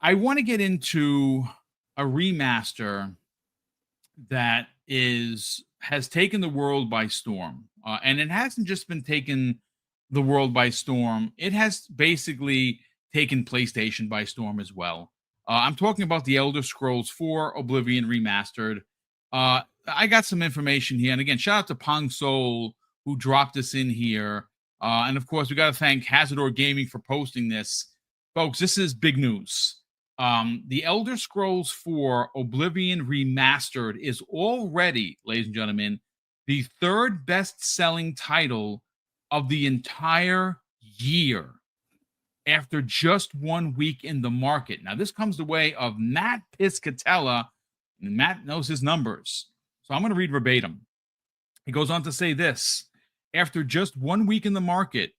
I want to get into a remaster that has taken the world by storm, and it hasn't just been taken the world by storm. It has basically taken PlayStation by storm as well. I'm talking about the Elder Scrolls 4 Oblivion Remastered. I got some information here, and again, shout out to Pong Soul who dropped this in here, and of course, we got to thank Hazardor Gaming for posting this, folks. This is big news. The Elder Scrolls 4 Oblivion Remastered is already, ladies and gentlemen, the third best-selling title of the entire year after just 1 week in the market. Now, this comes the way of Matt Piscatella, and Matt knows his numbers. So I'm going to read verbatim. He goes on to say this: after just 1 week in the market,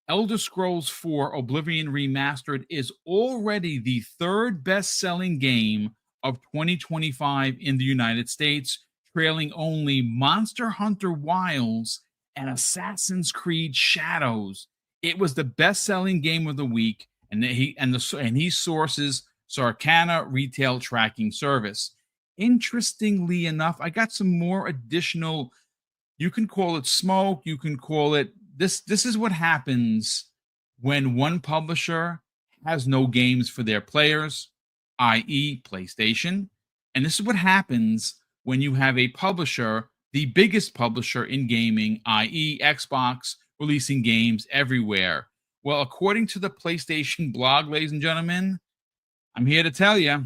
Elder Scrolls 4 Oblivion Remastered is already the third best-selling game of 2025 in the United States, trailing only Monster Hunter Wilds and Assassin's Creed Shadows. It was the best-selling game of the week, and he sources Sarcana Retail Tracking Service. Interestingly enough, I got some more additional, you can call it smoke, you can call it, this is what happens when one publisher has no games for their players, i.e. PlayStation. And this is what happens when you have a publisher, the biggest publisher in gaming, i.e. Xbox, releasing games everywhere. Well, according to the PlayStation blog, ladies and gentlemen, I'm here to tell you,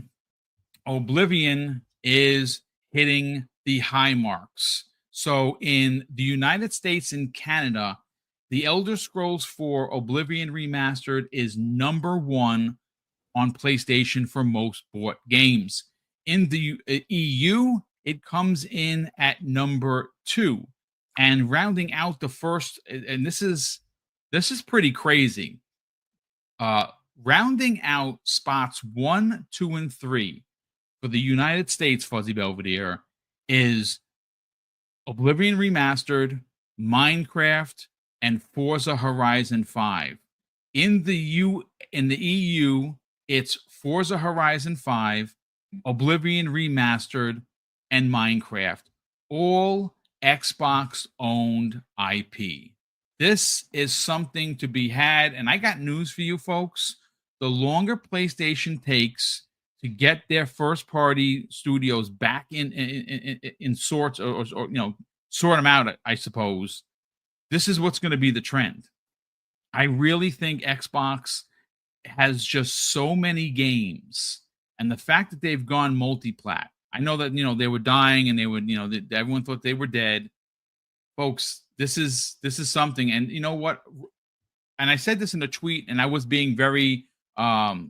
Oblivion is hitting the high marks. So in the United States and Canada, the Elder Scrolls 4 Oblivion Remastered is number one on PlayStation for most bought games. In the EU, it comes in at number 2. And rounding out the first, and this is pretty crazy. Rounding out spots 1, 2, and 3 for the United States, Fuzzy Belvedere, is Oblivion Remastered, Minecraft, and Forza Horizon 5. In the EU, it's Forza Horizon 5, Oblivion Remastered, and Minecraft, all Xbox-owned IP. This is something to be had, and I got news for you folks. The longer PlayStation takes to get their first-party studios back in sorts, or sort them out, I suppose, this is what's going to be the trend. I really think Xbox has just so many games, and the fact that they've gone multi-plat. I know that they were dying, and they would everyone thought they were dead, folks. This is something, and you know what? And I said this in a tweet, and I was being very, I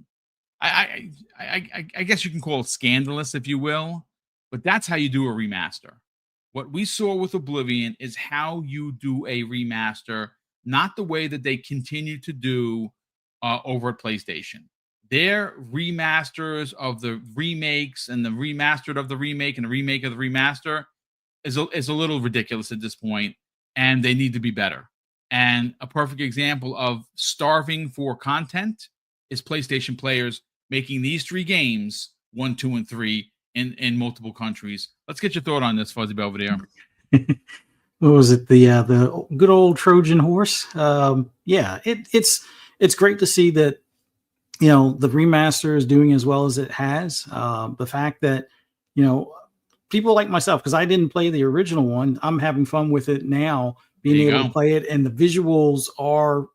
guess you can call it scandalous, if you will, but that's how you do a remaster. What we saw with Oblivion is how you do a remaster, not the way that they continue to do over at PlayStation. Their remasters of the remakes and the remastered of the remake and the remake of the remaster is a little ridiculous at this point, and they need to be better. And a perfect example of starving for content is PlayStation players making these 3 games, 1, 2, and 3, in multiple countries. Let's get your thought on this, Fuzzy Belvedere. What was it? The good old Trojan horse. Yeah, it's great to see that the remaster is doing as well as it has. The fact that people like myself, because I didn't play the original one, I'm having fun with it now, being able to play it, and the visuals are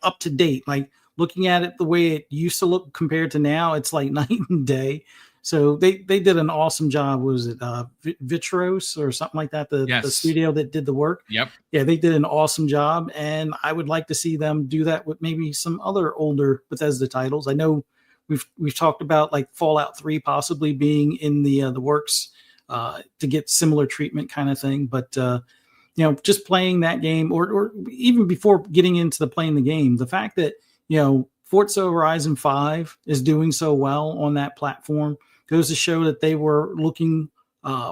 up to date. Like looking at it the way it used to look compared to now, it's like night and day. So they did an awesome job. Was it Vitros or something like that? The studio that did the work. Yep. Yeah, they did an awesome job, and I would like to see them do that with maybe some other older Bethesda titles. I know we've talked about like Fallout 3 possibly being in the works to get similar treatment kind of thing. But just playing that game, or even before getting into playing the game, the fact that Forza Horizon 5 is doing so well on that platform goes to show that they were looking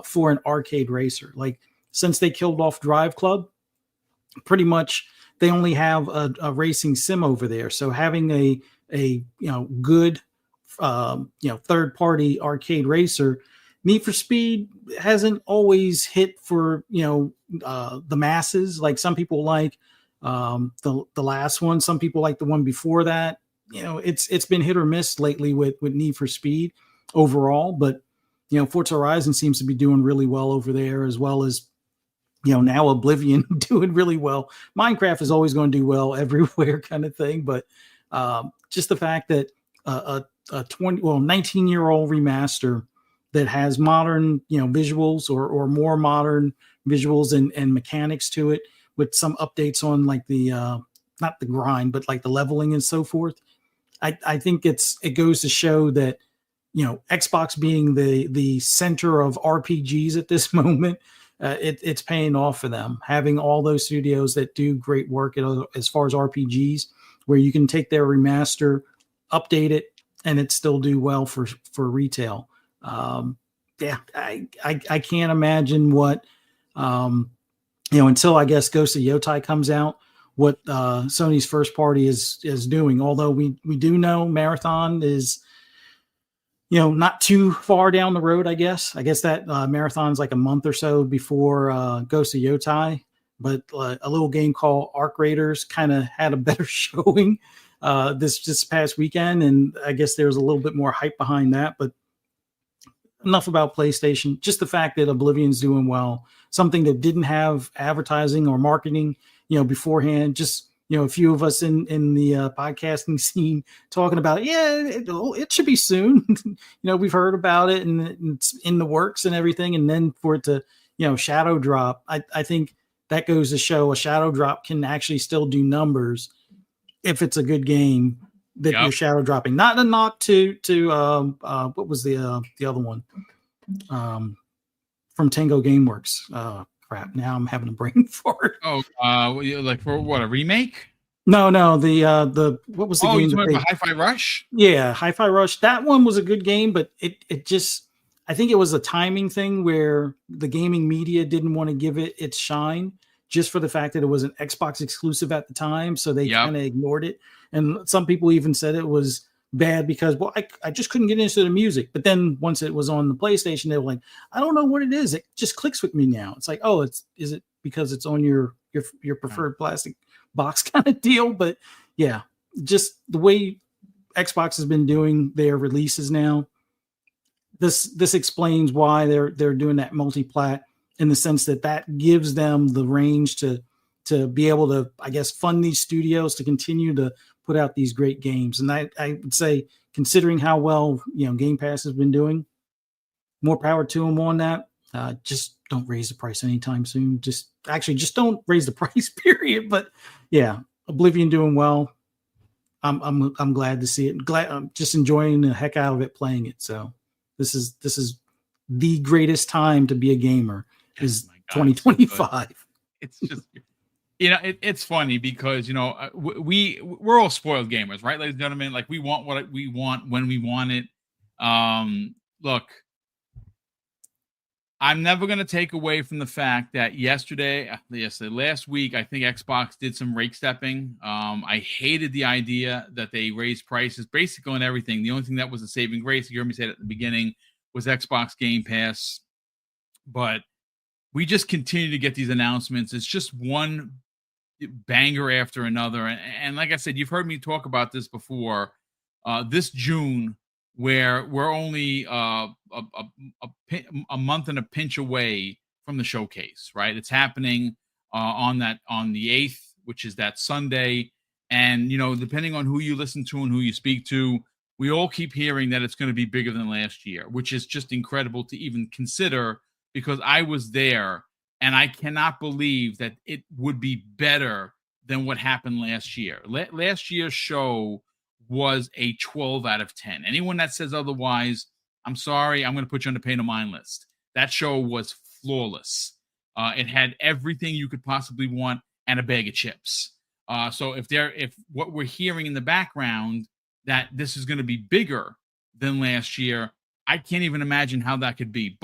for an arcade racer. Like since they killed off Drive Club, pretty much they only have a racing sim over there. So having a good third party arcade racer, Need for Speed hasn't always hit for the masses. Like some people like the last one, some people like the one before that. It's been hit or miss lately with Need for Speed overall, but Forza Horizon seems to be doing really well over there, as well as now Oblivion doing really well. Minecraft is always going to do well everywhere, kind of thing. But just the fact that a 19-year-old remaster that has modern visuals or more modern visuals and mechanics to it, with some updates on like the not the grind, but like the leveling and so forth. I think it goes to show that Xbox being the center of RPGs at this moment, it's paying off for them, having all those studios that do great work as far as RPGs, where you can take their remaster, update it, and it still do well for retail. I can't imagine what until I guess Ghost of Yotai comes out, what Sony's first party is doing. Although we do know Marathon is not too far down the road. I guess that Marathon's like a month or so before Ghost of Yotai. But a little game called Arc Raiders kind of had a better showing this past weekend, and I guess there was a little bit more hype behind that. But enough about PlayStation. Just the fact that Oblivion's doing well, something that didn't have advertising or marketing, beforehand. Just a few of us in the podcasting scene talking about, it should be soon. We've heard about it and it's in the works and everything, and then for it to shadow drop, I think that goes to show a shadow drop can actually still do numbers if it's a good game that you're shadow dropping. Not a knock to what was the other one from Tango Gameworks. Crap! Now I'm having a brain fart. Oh, like for what, a remake? No, the what was the game? Oh, you talking about Hi-Fi Rush? Yeah, Hi-Fi Rush. That one was a good game, but it just, I think it was a timing thing where the gaming media didn't want to give it its shine, just for the fact that it was an Xbox exclusive at the time, so they kind of ignored it. And some people even said it was bad because, I just couldn't get into the music. But then once it was on the PlayStation, they were like, I don't know what it is. It just clicks with me now. It's like, oh, is it because it's on your preferred plastic box kind of deal? But yeah, just the way Xbox has been doing their releases now, this explains why they're doing that multi-plat, in the sense that gives them the range to be able to, I guess, fund these studios to continue to put out these great games. And I would say, considering how well Game Pass has been doing, more power to them on that. Just don't raise the price anytime soon. Just don't raise the price, period. But yeah, Oblivion doing well. I'm glad to see it. I'm just enjoying the heck out of it playing it. So this is the greatest time to be a gamer, is 2025. It's just it's funny because we're all spoiled gamers, right, ladies and gentlemen? Like, we want what we want when we want it. Look, I'm never going to take away from the fact that last week, I think Xbox did some rake stepping. I hated the idea that they raised prices basically on everything. The only thing that was a saving grace, you heard me say it at the beginning, was Xbox Game Pass. But we just continue to get these announcements. It's just one banger after another. And like I said, you've heard me talk about this before. This June, where we're only a month and a pinch away from the showcase, right? It's happening on the 8th, which is that Sunday. And, depending on who you listen to and who you speak to, we all keep hearing that it's going to be bigger than last year, which is just incredible to even consider, because I was there and I cannot believe that it would be better than what happened last year. Last year's show was a 12 out of 10. Anyone that says otherwise, I'm sorry, I'm going to put you on the pay no mind list. That show was flawless. It had everything you could possibly want and a bag of chips. So if what we're hearing in the background, that this is going to be bigger than last year, I can't even imagine how that could be.